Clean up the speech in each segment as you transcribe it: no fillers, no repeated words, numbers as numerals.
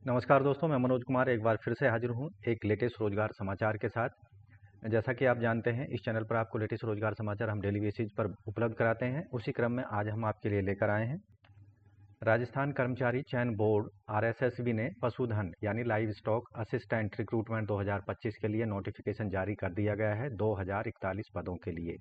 नमस्कार दोस्तों, मैं मनोज कुमार एक बार फिर से हाजिर हूँ एक लेटेस्ट रोजगार समाचार के साथ। जैसा कि आप जानते हैं, इस चैनल पर आपको लेटेस्ट रोजगार समाचार हम डेली बेसिस पर उपलब्ध कराते हैं। उसी क्रम में आज हम आपके लिए लेकर आए हैं राजस्थान कर्मचारी चयन बोर्ड आरएसएसबी ने पशुधन यानी लाइव स्टॉक असिस्टेंट रिक्रूटमेंट 2025 के लिए नोटिफिकेशन जारी कर दिया गया है 2041 पदों के लिए।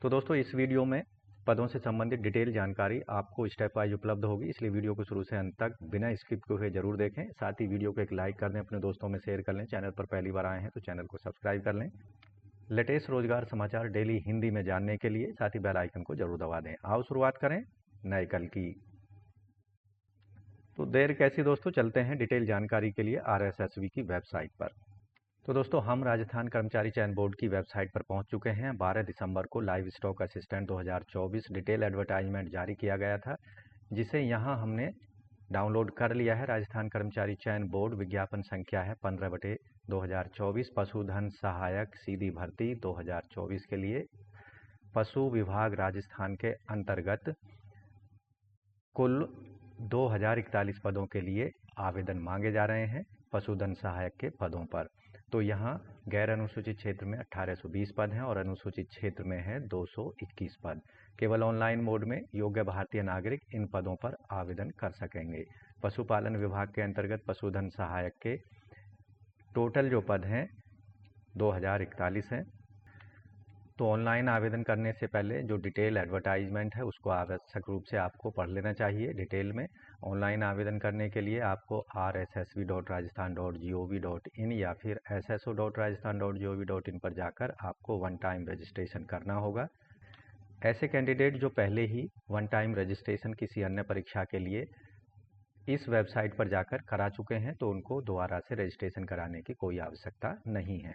तो दोस्तों, इस वीडियो में पदों से संबंधित डिटेल जानकारी आपको स्टेप वाइज उपलब्ध होगी, इसलिए वीडियो को शुरू से अंत तक बिना स्किप किए हुए जरूर देखें। साथ ही वीडियो को एक लाइक कर दें, अपने दोस्तों में शेयर कर लें। चैनल पर पहली बार आए हैं तो चैनल को सब्सक्राइब कर लें। लेटेस्ट रोजगार समाचार डेली हिंदी में जानने के लिए साथ ही बेल आइकन को जरूर दबा दें। आओ शुरुआत करें नए कल की। तो देर कैसी दोस्तों, चलते हैं डिटेल जानकारी के लिए आरएसएसबी की वेबसाइट पर। तो दोस्तों, हम राजस्थान कर्मचारी चयन बोर्ड की वेबसाइट पर पहुंच चुके हैं। 12 दिसंबर को live stock assistant 2024 detail advertisement जारी किया गया था, जिसे यहां हमने डाउनलोड कर लिया है। राजस्थान कर्मचारी चयन बोर्ड विज्ञापन संख्या है 15/2024 पशुधन सहायक सीधी भर्ती 2024 के लिए पशु विभाग राजस्थान के अंतर्गत कुल 2041 पदों के लिए आवेदन मांगे जा रहे हैं पशुधन सहायक के पदों पर। तो यहाँ गैर अनुसूचित क्षेत्र में 1820 पद हैं और अनुसूचित क्षेत्र में है 221 पद। केवल ऑनलाइन मोड में योग्य भारतीय नागरिक इन पदों पर आवेदन कर सकेंगे। पशुपालन विभाग के अंतर्गत पशुधन सहायक के टोटल जो पद हैं 2041 हैं। तो ऑनलाइन आवेदन करने से पहले जो डिटेल एडवर्टाइजमेंट है उसको आवश्यक रूप से आपको पढ़ लेना चाहिए डिटेल में। ऑनलाइन आवेदन करने के लिए आपको rssb.rajasthan.gov.in या फिर sso.rajasthan.gov.in पर जाकर आपको वन टाइम रजिस्ट्रेशन करना होगा। ऐसे कैंडिडेट जो पहले ही वन टाइम रजिस्ट्रेशन किसी अन्य परीक्षा के लिए इस वेबसाइट पर जाकर करा चुके हैं तो उनको दोबारा से रजिस्ट्रेशन कराने की कोई आवश्यकता नहीं है।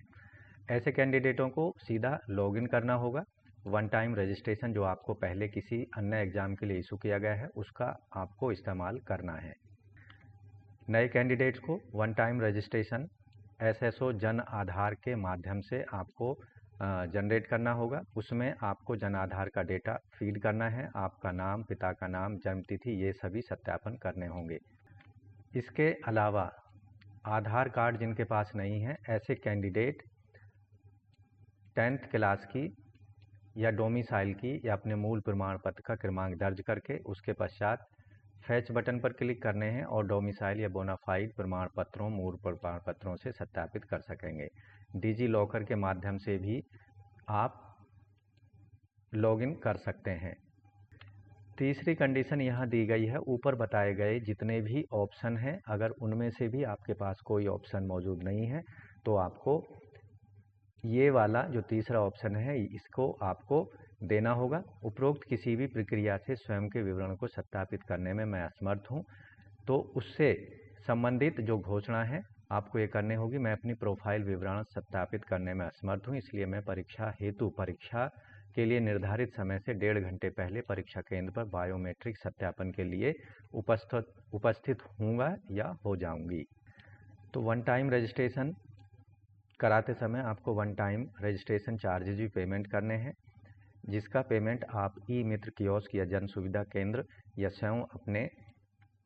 ऐसे कैंडिडेटों को सीधा लॉगिन करना होगा। वन टाइम रजिस्ट्रेशन जो आपको पहले किसी अन्य एग्जाम के लिए इशू किया गया है उसका आपको इस्तेमाल करना है। नए कैंडिडेट्स को one time registration SSO Jan Aadhaar के माध्यम से आपको जनरेट करना होगा। उसमें आपको जन आधार का डेटा फीड करना है, आपका नाम, पिता का नाम, जन्मतिथि, ये सभी सत्यापन करने होंगे। इसके अलावा आधार कार्ड जिनके पास नहीं है, ऐसे कैंडिडेट 10th क्लास की या डोमिसाइल की या अपने मूल प्रमाण पत्र का क्रमांक दर्ज करके उसके पश्चात फैच बटन पर क्लिक करने हैं और डोमिसाइल या बोनाफाइड प्रमाण पत्रों, मूल प्रमाण पत्रों से सत्यापित कर सकेंगे। डिजी लॉकर के माध्यम से भी आप लॉगिन कर सकते हैं। तीसरी कंडीशन यहाँ दी गई है, ऊपर बताए गए जितने भी ऑप्शन हैं अगर उनमें से भी आपके पास कोई ऑप्शन मौजूद नहीं है तो आपको ये वाला जो तीसरा ऑप्शन है इसको आपको देना होगा। उपरोक्त किसी भी प्रक्रिया से स्वयं के विवरण को सत्यापित करने में मैं असमर्थ हूँ, तो उससे संबंधित जो घोषणा है आपको ये करनी होगी। मैं अपनी प्रोफाइल विवरण सत्यापित करने में असमर्थ हूँ, इसलिए मैं परीक्षा हेतु परीक्षा के लिए निर्धारित समय से 1.5 घंटे पहले परीक्षा केंद्र पर बायोमेट्रिक सत्यापन के लिए उपस्थित हूँगा या हो जाऊँगी। तो वन टाइम रजिस्ट्रेशन कराते समय आपको वन टाइम रजिस्ट्रेशन चार्जेज भी पेमेंट करने हैं, जिसका पेमेंट आप ई मित्र कियोस्क या जन सुविधा केंद्र या स्वयं अपने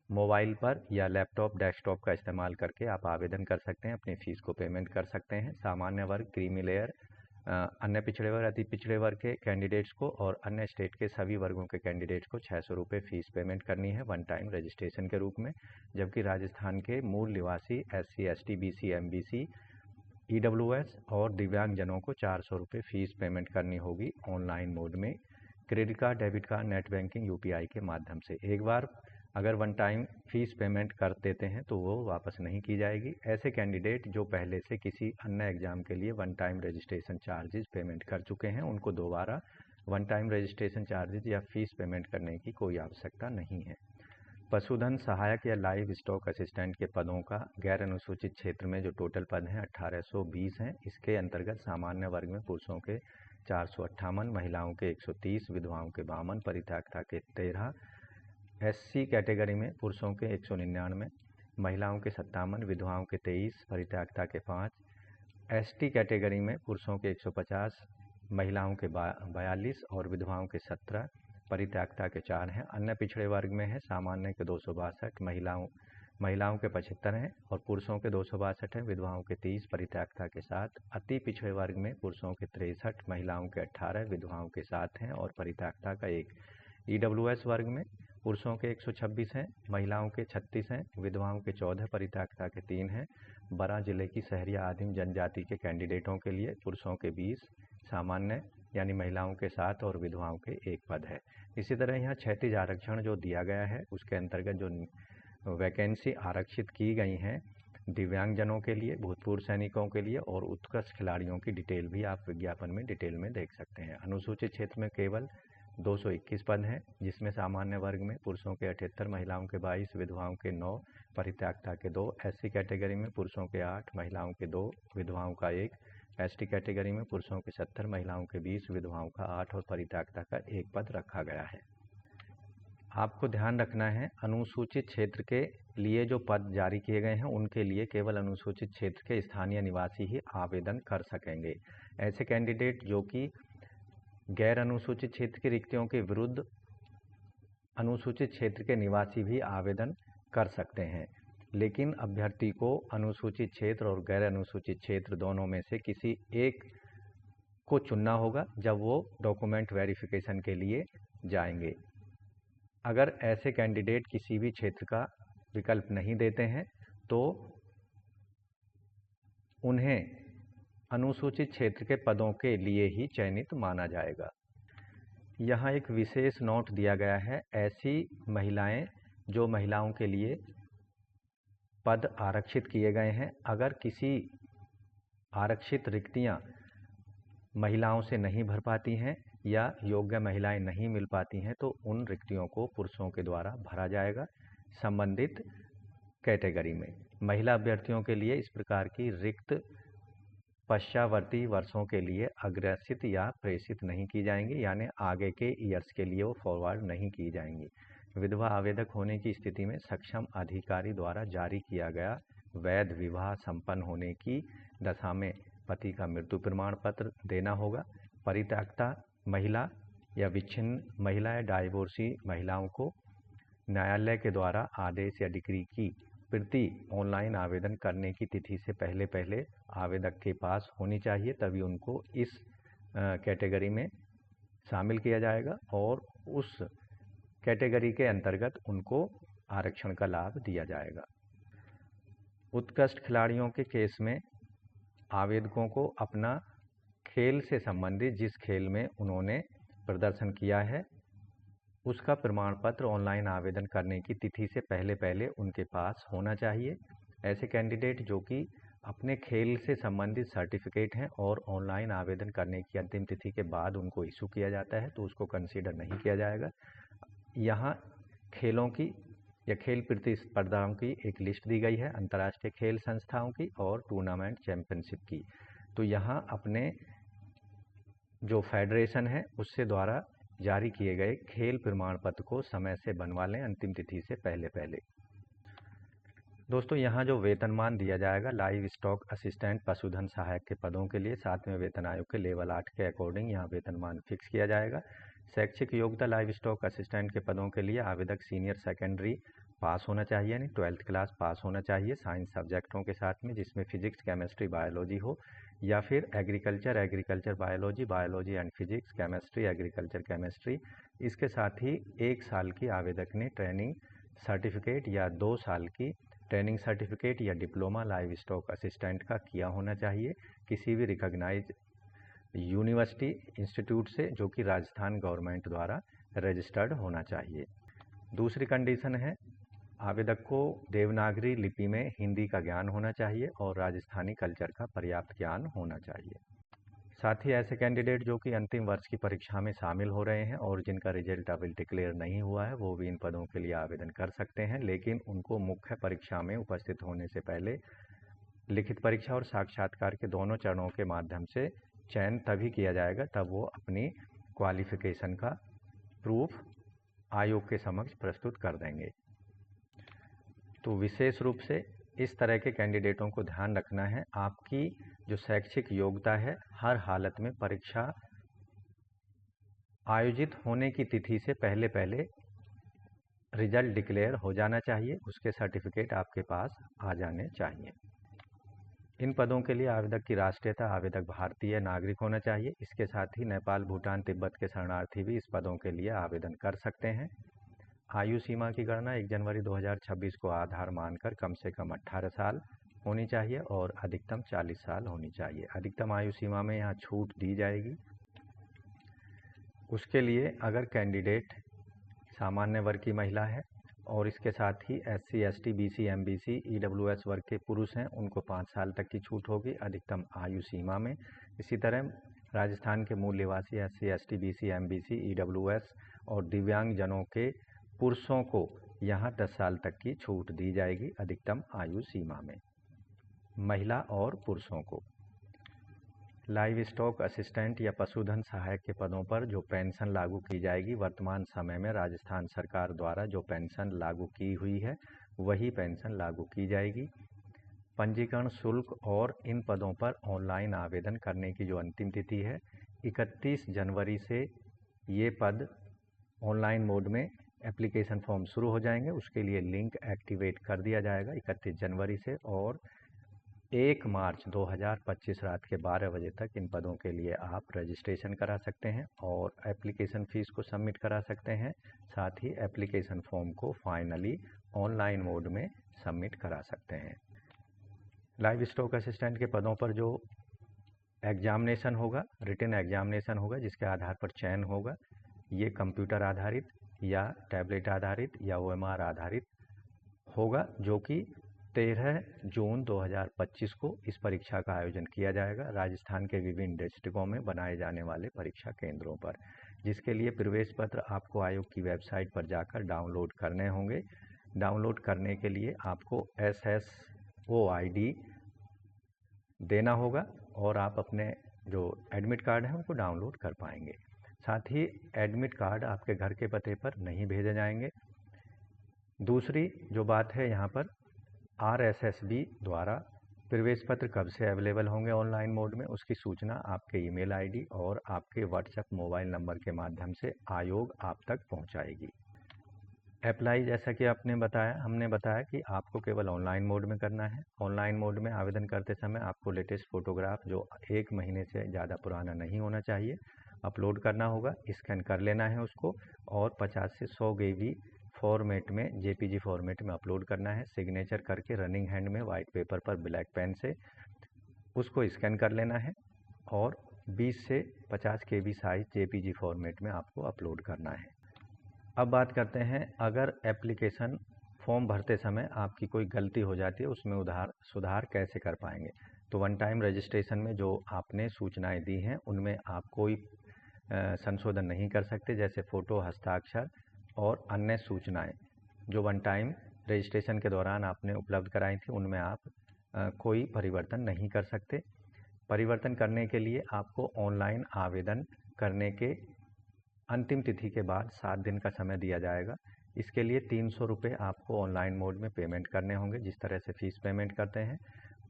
मोबाइल पर या लैपटॉप, डेस्कटॉप का इस्तेमाल करके आप आवेदन कर सकते हैं, अपनी फ़ीस को पेमेंट कर सकते हैं। सामान्य वर्ग, क्रीमी लेयर, अन्य पिछड़े वर्ग, अति पिछड़े वर्ग के कैंडिडेट्स को और अन्य स्टेट के सभी वर्गों के कैंडिडेट्स को 600 रुपये फ़ीस पेमेंट करनी है वन टाइम रजिस्ट्रेशन के रूप में। जबकि राजस्थान के मूल निवासी SC, ST, BC, MBC, EWS और दिव्यांगजनों को 400 रुपये फ़ीस पेमेंट करनी होगी ऑनलाइन मोड में, credit card, debit card, net banking, UPI के माध्यम से। एक बार अगर वन टाइम फ़ीस पेमेंट कर देते हैं तो वो वापस नहीं की जाएगी। ऐसे कैंडिडेट जो पहले से किसी अन्य एग्ज़ाम के लिए one time registration charges payment कर चुके हैं उनको दोबारा वन टाइम रजिस्ट्रेशन चार्जेज या फ़ीस पेमेंट करने की कोई आवश्यकता नहीं है। पशुधन सहायक या लाइव स्टॉक असिस्टेंट के पदों का गैर अनुसूचित क्षेत्र में जो टोटल पद हैं 1820 हैं। इसके अंतर्गत सामान्य वर्ग में पुरुषों के 458, महिलाओं के 130, विधवाओं के 52, परित्यक्ता के 13, SC कैटेगरी में पुरुषों के 199, महिलाओं के 57, विधवाओं के 23, परित्यक्ता के 5, ST कैटेगरी में पुरुषों के 150, महिलाओं के 42 और विधवाओं के 17, परित्यक्ता के 4 हैं। अन्य पिछड़े वर्ग में है सामान्य के 262, महिलाओं के 75 हैं और पुरुषों के 262 हैं, विधवाओं के 30 परित्यक्ता के साथ। अति पिछड़े वर्ग में पुरुषों के 63, महिलाओं के 18, विधवाओं के 7 हैं और परित्यक्ता का 1। EWS वर्ग में पुरुषों के 126 हैं, महिलाओं के 36 हैं, विधवाओं के 14, परित्यक्ता के 3 हैं। बरा जिले की शहरी आदिम जनजाति के कैंडिडेटों के लिए पुरुषों के 20, सामान्य यानी महिलाओं के 7 और विधवाओं के 1 पद है। इसी तरह यहाँ क्षैतिज आरक्षण जो दिया गया है उसके अंतर्गत जो वैकेंसी आरक्षित की गई हैं दिव्यांगजनों के लिए, भूतपूर्व सैनिकों के लिए और उत्कृष्ट खिलाड़ियों की डिटेल भी आप विज्ञापन में डिटेल में देख सकते हैं। अनुसूचित क्षेत्र में केवल 221 पद हैं, जिसमें सामान्य वर्ग में पुरुषों के 78, महिलाओं के 22, विधवाओं के 9, परित्यक्ता के 2। SC कैटेगरी में पुरुषों के 8, महिलाओं के 2, विधवाओं का 1। ST कैटेगरी में पुरुषों के 70, महिलाओं के 20, विधवाओं का 8 और परित्यक्ता का 1 पद रखा गया है। आपको ध्यान रखना है, अनुसूचित क्षेत्र के लिए जो पद जारी किए गए हैं उनके लिए केवल अनुसूचित क्षेत्र के स्थानीय निवासी ही आवेदन कर सकेंगे। ऐसे कैंडिडेट जो कि गैर अनुसूचित क्षेत्र की रिक्तियों के विरुद्ध अनुसूचित क्षेत्र के निवासी भी आवेदन कर सकते हैं, लेकिन अभ्यर्थी को अनुसूचित क्षेत्र और गैर अनुसूचित क्षेत्र दोनों में से किसी एक को चुनना होगा जब वो डॉक्यूमेंट वेरिफिकेशन के लिए जाएंगे। अगर ऐसे कैंडिडेट किसी भी क्षेत्र का विकल्प नहीं देते हैं तो उन्हें अनुसूचित क्षेत्र के पदों के लिए ही चयनित माना जाएगा। यहाँ एक विशेष नोट दिया गया है, ऐसी महिलाएं जो महिलाओं के लिए पद आरक्षित किए गए हैं, अगर किसी आरक्षित रिक्तियां महिलाओं से नहीं भर पाती हैं या योग्य महिलाएं नहीं मिल पाती हैं तो उन रिक्तियों को पुरुषों के द्वारा भरा जाएगा संबंधित कैटेगरी में। महिला अभ्यर्थियों के लिए इस प्रकार की रिक्त पश्चावर्ती वर्षों के लिए अग्रेसित या प्रेषित नहीं की जाएंगी, यानी आगे के ईयर्स के लिए वो फॉरवर्ड नहीं की जाएंगी। विधवा आवेदक होने की स्थिति में सक्षम अधिकारी द्वारा जारी किया गया वैध विवाह संपन्न होने की दशा में पति का मृत्यु प्रमाण पत्र देना होगा। परित्यक्ता महिला या विच्छिन्न महिला या डाइवोर्सी महिलाओं को न्यायालय के द्वारा आदेश या डिक्री की प्रति ऑनलाइन आवेदन करने की तिथि से पहले पहले आवेदक के पास होनी चाहिए, तभी उनको इस कैटेगरी में शामिल किया जाएगा और उस कैटेगरी के अंतर्गत उनको आरक्षण का लाभ दिया जाएगा। उत्कृष्ट खिलाड़ियों के केस में आवेदकों को अपना खेल से संबंधित जिस खेल में उन्होंने प्रदर्शन किया है उसका प्रमाण पत्र ऑनलाइन आवेदन करने की तिथि से पहले पहले उनके पास होना चाहिए। ऐसे कैंडिडेट जो कि अपने खेल से संबंधित सर्टिफिकेट हैं और ऑनलाइन आवेदन करने की अंतिम तिथि के बाद उनको इशू किया जाता है तो उसको कंसीडर नहीं किया जाएगा। यहाँ खेलों की या खेल प्रतिस्पर्धाओं की एक लिस्ट दी गई है, अंतर्राष्ट्रीय खेल संस्थाओं की और टूर्नामेंट चैंपियनशिप की। तो यहाँ अपने जो फेडरेशन है उससे द्वारा जारी किए गए खेल प्रमाण पत्र को समय से बनवा लें अंतिम तिथि से पहले पहले। दोस्तों, यहाँ जो वेतनमान दिया जाएगा लाइव स्टॉक असिस्टेंट पशुधन सहायक के पदों के लिए 7वें वेतन आयोग के लेवल 8 के अकॉर्डिंग यहाँ वेतनमान फिक्स किया जाएगा। शैक्षिक योग्यता लाइव स्टॉक असिस्टेंट के पदों के लिए आवेदक सीनियर सेकेंडरी पास होना चाहिए, यानी 12th क्लास पास होना चाहिए साइंस सब्जेक्टों के साथ में, जिसमें फिजिक्स केमिस्ट्री बायोलॉजी हो, या फिर agriculture biology, biology and physics, chemistry agriculture chemistry. इसके साथ ही 1 साल की आवेदक ने ट्रेनिंग सर्टिफिकेट या 2 साल की ट्रेनिंग सर्टिफिकेट या डिप्लोमा लाइव स्टॉक असिस्टेंट का किया होना चाहिए किसी भी रिकॉग्नाइज्ड यूनिवर्सिटी इंस्टीट्यूट से जो कि राजस्थान गवर्नमेंट द्वारा रजिस्टर्ड होना चाहिए। दूसरी कंडीशन है आवेदक को देवनागरी लिपि में हिंदी का ज्ञान होना चाहिए और राजस्थानी कल्चर का पर्याप्त ज्ञान होना चाहिए। साथ ही ऐसे कैंडिडेट जो कि अंतिम वर्ष की परीक्षा में शामिल हो रहे हैं और जिनका रिजल्ट अभी डिक्लेयर नहीं हुआ है वो भी इन पदों के लिए आवेदन कर सकते हैं, लेकिन उनको मुख्य परीक्षा में उपस्थित होने से पहले लिखित परीक्षा और साक्षात्कार के दोनों चरणों के माध्यम से चयन तभी किया जाएगा तब वो अपनी क्वालिफिकेशन का प्रूफ आयोग के समक्ष प्रस्तुत कर देंगे। तो विशेष रूप से इस तरह के कैंडिडेटों को ध्यान रखना है, आपकी जो शैक्षिक योग्यता है हर हालत में परीक्षा आयोजित होने की तिथि से पहले पहले रिजल्ट डिक्लेयर हो जाना चाहिए, उसके सर्टिफिकेट आपके पास आ जाने चाहिए। इन पदों के लिए आवेदक की राष्ट्रीयता आवेदक भारतीय नागरिक होना चाहिए। इसके साथ ही नेपाल, भूटान, तिब्बत के शरणार्थी भी इस पदों के लिए आवेदन कर सकते हैं। आयु सीमा की गणना 1 जनवरी 2026 को आधार मानकर कम से कम 18 साल होनी चाहिए और अधिकतम 40 साल होनी चाहिए। अधिकतम आयु सीमा में यहाँ छूट दी जाएगी। उसके लिए अगर कैंडिडेट सामान्य वर्ग की महिला है और इसके साथ ही SC, ST, BC, MBC, EWS वर्ग के पुरुष हैं, उनको 5 साल तक की छूट होगी अधिकतम आयु सीमा में। इसी तरह राजस्थान के मूल निवासी SC, ST, BC, MBC, EWS और दिव्यांग जनों के पुरुषों को यहाँ 10 साल तक की छूट दी जाएगी अधिकतम आयु सीमा में, महिला और पुरुषों को। लाइव स्टॉक असिस्टेंट या पशुधन सहायक के पदों पर जो पेंशन लागू की जाएगी, वर्तमान समय में राजस्थान सरकार द्वारा जो पेंशन लागू की हुई है वही पेंशन लागू की जाएगी। पंजीकरण शुल्क और इन पदों पर ऑनलाइन आवेदन करने की जो अंतिम तिथि है 31 जनवरी से ये पद ऑनलाइन मोड में एप्लीकेशन फॉर्म शुरू हो जाएंगे। उसके लिए लिंक एक्टिवेट कर दिया जाएगा 31 जनवरी से और 1 मार्च 2025 रात के 12 बजे तक इन पदों के लिए आप रजिस्ट्रेशन करा सकते हैं और एप्लीकेशन फ़ीस को सबमिट करा सकते हैं। साथ ही एप्लीकेशन फॉर्म को फाइनली ऑनलाइन मोड में सबमिट करा सकते हैं। लाइव स्टॉक असिस्टेंट के पदों पर जो एग्जामिनेशन होगा, रिटन एग्जामिनेशन होगा जिसके आधार पर चयन होगा, ये कंप्यूटर आधारित या टैबलेट आधारित या OMR आधारित होगा, जो कि 13 जून 2025 को इस परीक्षा का आयोजन किया जाएगा राजस्थान के विभिन्न डिस्ट्रिक्टों में बनाए जाने वाले परीक्षा केंद्रों पर, जिसके लिए प्रवेश पत्र आपको आयोग की वेबसाइट पर जाकर डाउनलोड करने होंगे। डाउनलोड करने के लिए आपको SSO ID देना होगा और आप अपने जो एडमिट कार्ड है उनको डाउनलोड कर पाएंगे। साथ ही एडमिट कार्ड आपके घर के पते पर नहीं भेजे जाएंगे। दूसरी जो बात है यहाँ पर RSSB द्वारा प्रवेश पत्र कब से अवेलेबल होंगे ऑनलाइन मोड में, उसकी सूचना आपके ईमेल ID और आपके व्हाट्सएप मोबाइल नंबर के माध्यम से आयोग आप तक पहुँचाएगी। अप्लाई जैसा कि हमने बताया कि आपको केवल ऑनलाइन मोड में करना है। ऑनलाइन मोड में आवेदन करते समय आपको लेटेस्ट फोटोग्राफ जो 1 महीने से ज़्यादा पुराना नहीं होना चाहिए अपलोड करना होगा, स्कैन कर लेना है उसको और 50 से 100 GB फॉर्मेट में JPG फॉर्मेट में अपलोड करना है। सिग्नेचर करके रनिंग हैंड में वाइट पेपर पर ब्लैक पेन से उसको स्कैन कर लेना है और 20 से 50 KB साइज JPG फॉर्मेट में आपको अपलोड करना है। अब बात करते हैं, अगर एप्लीकेशन फॉर्म भरते समय आपकी कोई गलती हो जाती है उसमें सुधार कैसे कर पाएंगे। तो वन टाइम रजिस्ट्रेशन में जो आपने सूचनाएं दी हैं उनमें आप कोई संशोधन नहीं कर सकते, जैसे फ़ोटो, हस्ताक्षर और अन्य सूचनाएं जो वन टाइम रजिस्ट्रेशन के दौरान आपने उपलब्ध कराई थी उनमें आप कोई परिवर्तन नहीं कर सकते। परिवर्तन करने के लिए आपको ऑनलाइन आवेदन करने के अंतिम तिथि के बाद 7 दिन का समय दिया जाएगा। इसके लिए 300 रुपये आपको ऑनलाइन मोड में पेमेंट करने होंगे, जिस तरह से फीस पेमेंट करते हैं,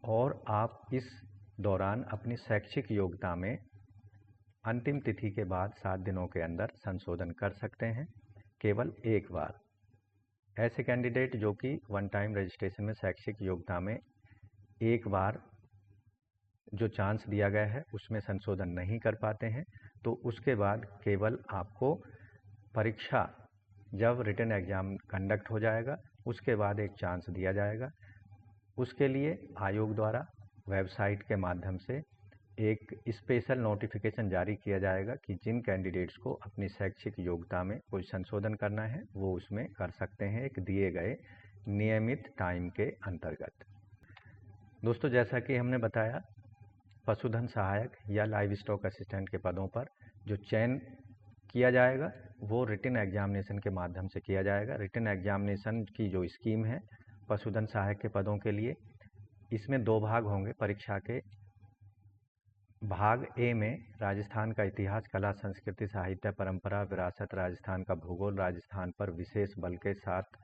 और आप इस दौरान अपनी शैक्षिक योग्यता में अंतिम तिथि के बाद 7 दिनों के अंदर संशोधन कर सकते हैं केवल एक बार। ऐसे कैंडिडेट जो कि वन टाइम रजिस्ट्रेशन में शैक्षिक योग्यता में एक बार जो चांस दिया गया है उसमें संशोधन नहीं कर पाते हैं, तो उसके बाद केवल आपको परीक्षा जब रिटन एग्ज़ाम कंडक्ट हो जाएगा उसके बाद एक चांस दिया जाएगा। उसके लिए आयोग द्वारा वेबसाइट के माध्यम से एक स्पेशल नोटिफिकेशन जारी किया जाएगा कि जिन कैंडिडेट्स को अपनी शैक्षिक योग्यता में कोई संशोधन करना है वो उसमें कर सकते हैं एक दिए गए नियमित टाइम के अंतर्गत। दोस्तों, जैसा कि हमने बताया, पशुधन सहायक या लाइव स्टॉक असिस्टेंट के पदों पर जो चयन किया जाएगा वो रिटन एग्जामिनेशन के माध्यम से किया जाएगा। रिटन एग्जामिनेशन की जो स्कीम है पशुधन सहायक के पदों के लिए, इसमें 2 भाग होंगे परीक्षा के। भाग ए में राजस्थान का इतिहास, कला, संस्कृति, साहित्य, परंपरा, विरासत, राजस्थान का भूगोल, राजस्थान पर विशेष बल के साथ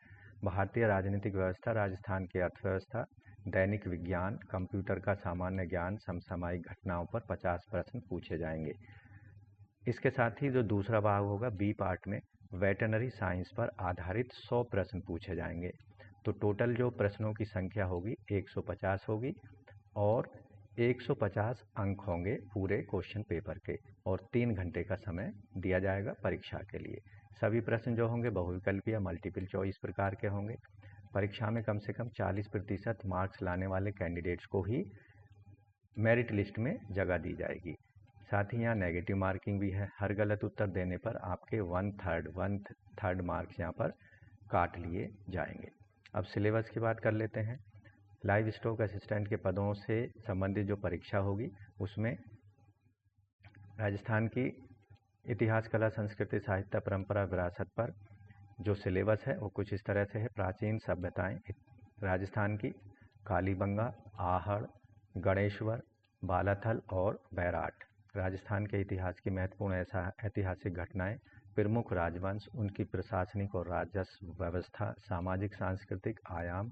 भारतीय राजनीतिक व्यवस्था, राजस्थान की अर्थव्यवस्था, दैनिक विज्ञान, कंप्यूटर का सामान्य ज्ञान, समसामयिक घटनाओं पर 50 प्रश्न पूछे जाएंगे। इसके साथ ही जो दूसरा भाग होगा बी पार्ट में, वेटरनरी साइंस पर आधारित 100 प्रश्न पूछे जाएंगे। तो टोटल जो प्रश्नों की संख्या होगी 150 होगी और 150 अंक होंगे पूरे क्वेश्चन पेपर के और 3 घंटे का समय दिया जाएगा परीक्षा के लिए। सभी प्रश्न जो होंगे बहुविकल्पीय मल्टीपल चॉइस प्रकार के होंगे। परीक्षा में कम से कम 40% मार्क्स लाने वाले कैंडिडेट्स को ही मेरिट लिस्ट में जगह दी जाएगी। साथ ही यहाँ नेगेटिव मार्किंग भी है। हर गलत उत्तर देने पर आपके 1/3 मार्क्स यहाँ पर काट लिए जाएंगे। अब सिलेबस की बात कर लेते हैं। लाइव स्टॉक असिस्टेंट के पदों से संबंधित जो परीक्षा होगी उसमें राजस्थान की इतिहास, कला, संस्कृति, साहित्य, परंपरा, विरासत पर जो सिलेबस है वो कुछ इस तरह से है। प्राचीन सभ्यताएं राजस्थान की, कालीबंगा, आहड़, गणेश्वर, बालाथल और बैराट। राजस्थान के इतिहास की महत्वपूर्ण ऐतिहासिक घटनाएं, प्रमुख राजवंश, उनकी प्रशासनिक और राजस्व व्यवस्था, सामाजिक सांस्कृतिक आयाम,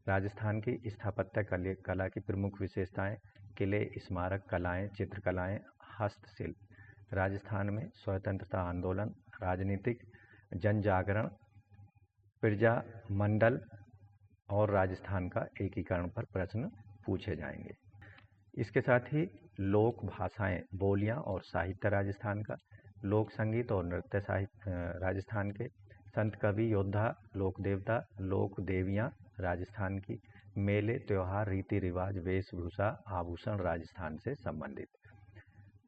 राजस्थान की स्थापत्य कला की प्रमुख विशेषताएं, किले, स्मारक कलाएं, चित्रकलाएं, हस्तशिल्प। राजस्थान में स्वतंत्रता आंदोलन, राजनीतिक जन जागरण, प्रजा मंडल और राजस्थान का एकीकरण पर प्रश्न पूछे जाएंगे। इसके साथ ही लोक भाषाएं, बोलियां और साहित्य राजस्थान का, लोक संगीत और नृत्य साहित्य राजस्थान के, संत कवि योद्धा, लोक देवता, लोक देवियां राजस्थान की, मेले, त्योहार, रीति रिवाज, वेशभूषा, आभूषण राजस्थान से संबंधित।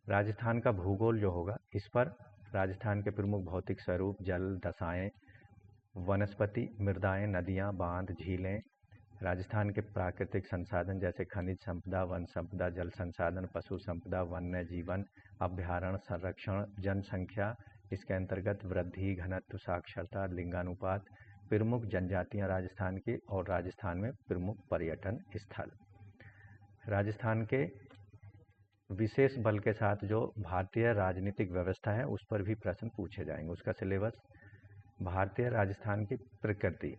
राजस्थान का भूगोल जो होगा इस पर राजस्थान के प्रमुख भौतिक स्वरूप, जल दशाएं, वनस्पति, मृदाएं, नदियां, बांध, झीलें, राजस्थान के प्राकृतिक संसाधन जैसे खनिज संपदा, वन संपदा, जल संसाधन, पशु संपदा, वन्य जीवन, अभ्यारण्य, संरक्षण, जनसंख्या, इसके अंतर्गत वृद्धि, घनत्व, साक्षरता, लिंगानुपात, प्रमुख जनजातियां राजस्थान की और राजस्थान में प्रमुख पर्यटन स्थल। राजस्थान के विशेष बल के साथ जो भारतीय राजनीतिक व्यवस्था है उस पर भी प्रश्न पूछे जाएंगे। उसका सिलेबस भारतीय राजस्थान की प्रकृति,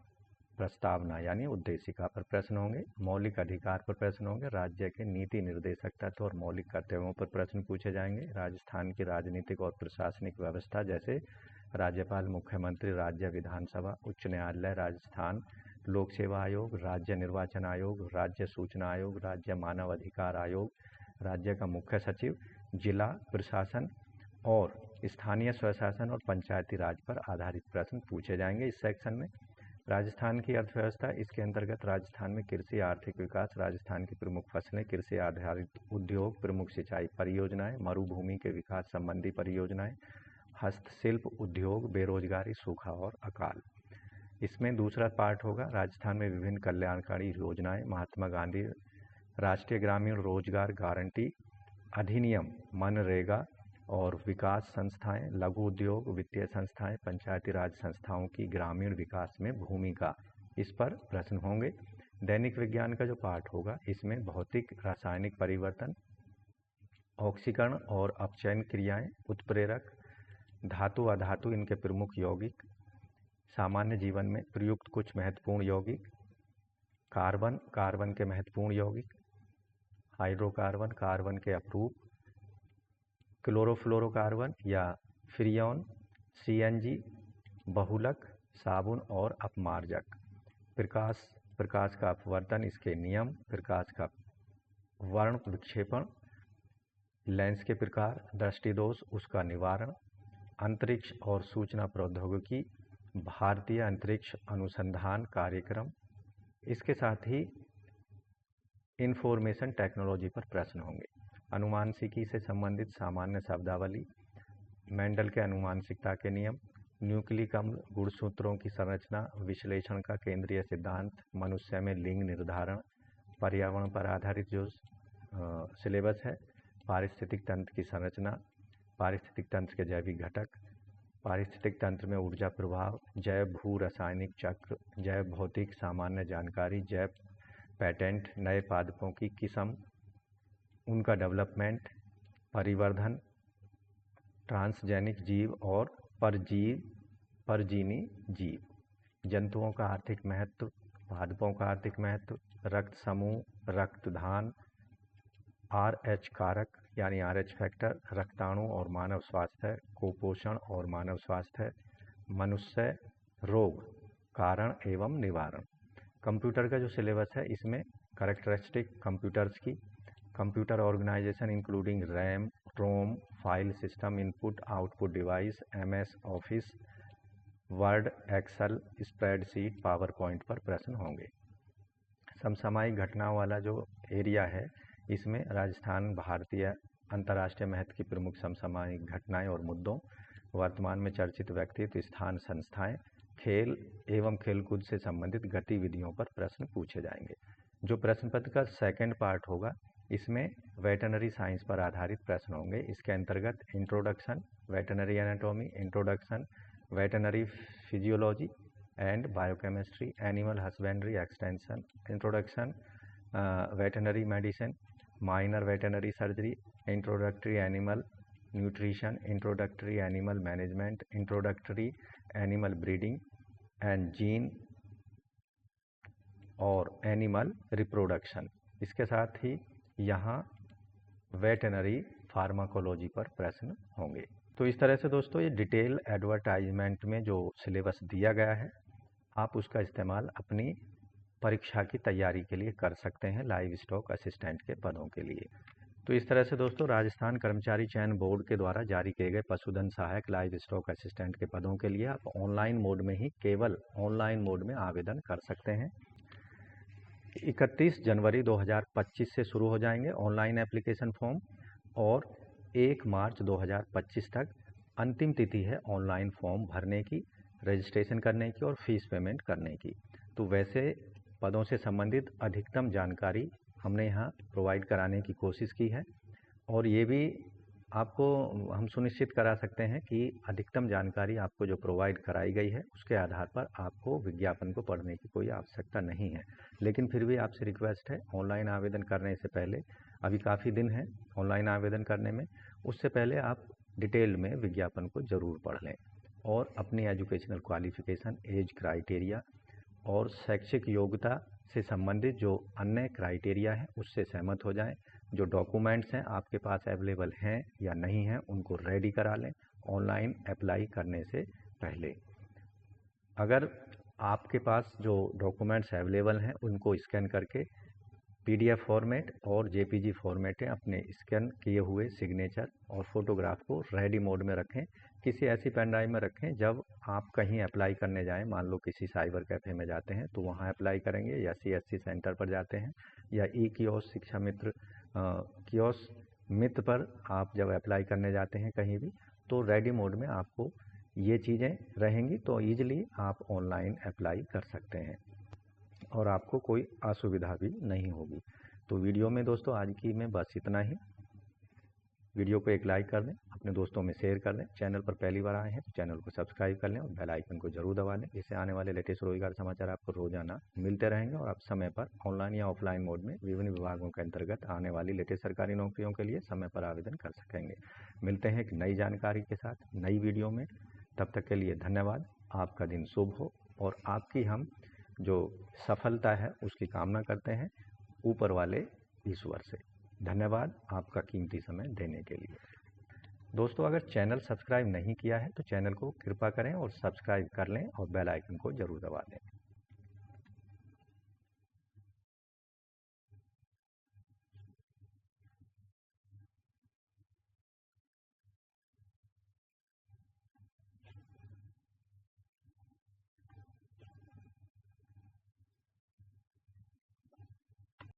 प्रस्तावना यानी उद्देशिका पर प्रश्न होंगे, मौलिक अधिकार पर प्रश्न होंगे, राज्य के नीति निर्देशक तत्व और मौलिक कर्तव्यों पर प्रश्न पूछे जाएंगे, राजस्थान की राजनीतिक और प्रशासनिक व्यवस्था जैसे राज्यपाल, मुख्यमंत्री, राज्य विधानसभा, उच्च न्यायालय, राजस्थान लोक सेवा आयोग, राज्य निर्वाचन आयोग, राज्य सूचना आयोग, राज्य मानव अधिकार आयोग, राज्य का मुख्य सचिव, जिला प्रशासन और स्थानीय स्वशासन और पंचायती राज पर आधारित प्रश्न पूछे जाएंगे। इस सेक्शन में राजस्थान की अर्थव्यवस्था, इसके अंतर्गत राजस्थान में कृषि आर्थिक विकास, राजस्थान की प्रमुख फसलें, कृषि आधारित उद्योग, प्रमुख सिंचाई परियोजनाएं, मरुभूमि के विकास संबंधी परियोजनाएं, हस्तशिल्प उद्योग, बेरोजगारी, सूखा और अकाल। इसमें दूसरा पार्ट होगा राजस्थान में विभिन्न कल्याणकारी योजनाएं, महात्मा गांधी राष्ट्रीय ग्रामीण रोजगार गारंटी अधिनियम, मनरेगा और विकास संस्थाएं, लघु उद्योग, वित्तीय संस्थाएं, पंचायती राज संस्थाओं की ग्रामीण विकास में भूमिका, इस पर प्रश्न होंगे। दैनिक विज्ञान का जो पार्ट होगा इसमें भौतिक रासायनिक परिवर्तन, ऑक्सीकरण और अपचयन क्रियाएं, उत्प्रेरक, धातु अधातु इनके प्रमुख यौगिक, सामान्य जीवन में प्रयुक्त कुछ महत्वपूर्ण यौगिक, कार्बन, कार्बन के महत्वपूर्ण यौगिक, हाइड्रोकार्बन, कार्बन के अपरूप, क्लोरोफ्लोरोकार्बन या फ्रियोन, सीएनजी, बहुलक, साबुन और अपमार्जक, प्रकाश, प्रकाश का अपवर्तन, इसके नियम, प्रकाश का वर्ण विक्षेपण, लेंस के प्रकार, दृष्टि दोष, उसका निवारण, अंतरिक्ष और सूचना प्रौद्योगिकी, भारतीय अंतरिक्ष अनुसंधान कार्यक्रम, इसके साथ ही इंफॉर्मेशन टेक्नोलॉजी पर प्रश्न होंगे। अनुमानसिकी से संबंधित सामान्य शब्दावली, मेंडल के अनुमानसिकता के नियम, न्यूक्लिक अम्ल गुणसूत्रों की संरचना, विश्लेषण का केंद्रीय सिद्धांत, मनुष्य में लिंग निर्धारण, पर्यावरण पर आधारित जो सिलेबस है, पारिस्थितिक तंत्र की संरचना, पारिस्थितिक तंत्र के जैविक घटक, पारिस्थितिक तंत्र में ऊर्जा प्रभाव, जैव भू रासायनिक चक्र, जैव भौतिक सामान्य जानकारी, जैव पेटेंट, नए पादपों की किस्म, उनका डेवलपमेंट, परिवर्धन, ट्रांसजेनिक जीव और परजीवी जीव, जंतुओं का आर्थिक महत्व, पादपों का आर्थिक महत्व, रक्त समूह, रक्तदान, RH कारक यानी RH फैक्टर, रक्ताणु और मानव स्वास्थ्य, कुपोषण और मानव स्वास्थ्य, मनुष्य रोग कारण एवं निवारण। कंप्यूटर का जो सिलेबस है इसमें कैरेक्टरिस्टिक कंप्यूटर्स की, computer organization including RAM, ROM, file system, input output device, MS Office, Word, Excel, spreadsheet, PowerPoint पर प्रश्न होंगे। समसामयिक घटनाओं वाला जो एरिया है इसमें राजस्थान, भारतीय, अंतर्राष्ट्रीय महत्व की प्रमुख समसामयिक घटनाएं और मुद्दों, वर्तमान में चर्चित व्यक्तित्व, स्थान, संस्थाएं, खेल एवं खेलकूद से संबंधित गतिविधियों पर प्रश्न पूछे जाएंगे। जो प्रश्न पत्र का सेकंड पार्ट होगा इसमें वेटरनरी साइंस पर आधारित प्रश्न होंगे। इसके अंतर्गत introduction, veterinary anatomy, introduction, veterinary physiology and biochemistry, animal husbandry extension, introduction veterinary medicine, minor veterinary surgery, introductory animal nutrition, introductory animal management, introductory animal breeding and gene और animal reproduction. इसके साथ ही यहाँ वेटरनरी फार्माकोलॉजी पर प्रश्न होंगे। तो इस तरह से दोस्तों ये डिटेल एडवर्टाइजमेंट में जो सिलेबस दिया गया है आप उसका इस्तेमाल अपनी परीक्षा की तैयारी के लिए कर सकते हैं लाइव स्टॉक असिस्टेंट के पदों के लिए। तो इस तरह से दोस्तों राजस्थान कर्मचारी चयन बोर्ड के द्वारा जारी किए गए पशुधन सहायक लाइव स्टॉक असिस्टेंट के पदों के लिए आप ऑनलाइन मोड में ही, केवल ऑनलाइन मोड में आवेदन कर सकते हैं। 31 जनवरी 2025 से शुरू हो जाएंगे ऑनलाइन एप्लीकेशन फॉर्म और 1 मार्च 2025 तक अंतिम तिथि है ऑनलाइन फॉर्म भरने की, रजिस्ट्रेशन करने की और फीस पेमेंट करने की। तो वैसे पदों से संबंधित अधिकतम जानकारी हमने यहाँ प्रोवाइड कराने की कोशिश की है और ये भी आपको हम सुनिश्चित करा सकते हैं कि अधिकतम जानकारी आपको जो प्रोवाइड कराई गई है उसके आधार पर आपको विज्ञापन को पढ़ने की कोई आवश्यकता नहीं है। लेकिन फिर भी आपसे रिक्वेस्ट है, ऑनलाइन आवेदन करने से पहले, अभी काफ़ी दिन है ऑनलाइन आवेदन करने में, उससे पहले आप डिटेल में विज्ञापन को ज़रूर पढ़ लें और अपनी एजुकेशनल क्वालिफिकेशन, एज क्राइटेरिया और शैक्षिक योग्यता से संबंधित जो अन्य क्राइटेरिया है उससे सहमत हो जाएं। जो डॉक्यूमेंट्स हैं आपके पास अवेलेबल हैं या नहीं हैं उनको रेडी करा लें ऑनलाइन अप्लाई करने से पहले। अगर आपके पास जो डॉक्यूमेंट्स अवेलेबल हैं उनको स्कैन करके PDF फॉर्मेट और JPG फॉर्मेट में अपने स्कैन किए हुए सिग्नेचर और फोटोग्राफ को रेडी मोड में रखें। किसी ऐसी पेन ड्राइव में रखें जब आप कहीं अप्लाई करने जाएं, मान लो किसी साइबर कैफ़े में जाते हैं तो वहां अप्लाई करेंगे, या CSC सेंटर पर जाते हैं, या ई-कियोस्क शिक्षा मित्र कियोस्क मित्र पर आप जब अप्लाई करने जाते हैं कहीं भी, तो रेडी मोड में आपको ये चीज़ें रहेंगी तो ईजिली आप ऑनलाइन अप्लाई कर सकते हैं और आपको कोई असुविधा भी नहीं होगी। तो वीडियो में दोस्तों आज की में बस इतना ही। वीडियो को एक लाइक कर दें, अपने दोस्तों में शेयर कर दें। चैनल पर पहली बार आए हैं तो चैनल को सब्सक्राइब कर लें और बेल आइकन को जरूर दबा दें। इससे आने वाले लेटेस्ट रोजगार समाचार आपको रोजाना मिलते रहेंगे और आप समय पर ऑनलाइन या ऑफलाइन मोड में विभिन्न विभागों के अंतर्गत आने वाली लेटेस्ट सरकारी नौकरियों के लिए समय पर आवेदन कर सकेंगे। मिलते हैं एक नई जानकारी के साथ नई वीडियो में। तब तक के लिए धन्यवाद। आपका दिन शुभ हो और आपकी हम जो सफलता है उसकी कामना करते हैं ऊपर वाले ईश्वर से। धन्यवाद आपका कीमती समय देने के लिए। दोस्तों अगर चैनल सब्सक्राइब नहीं किया है तो चैनल को कृपा करें और सब्सक्राइब कर लें और बेल आइकन को जरूर दबा दें।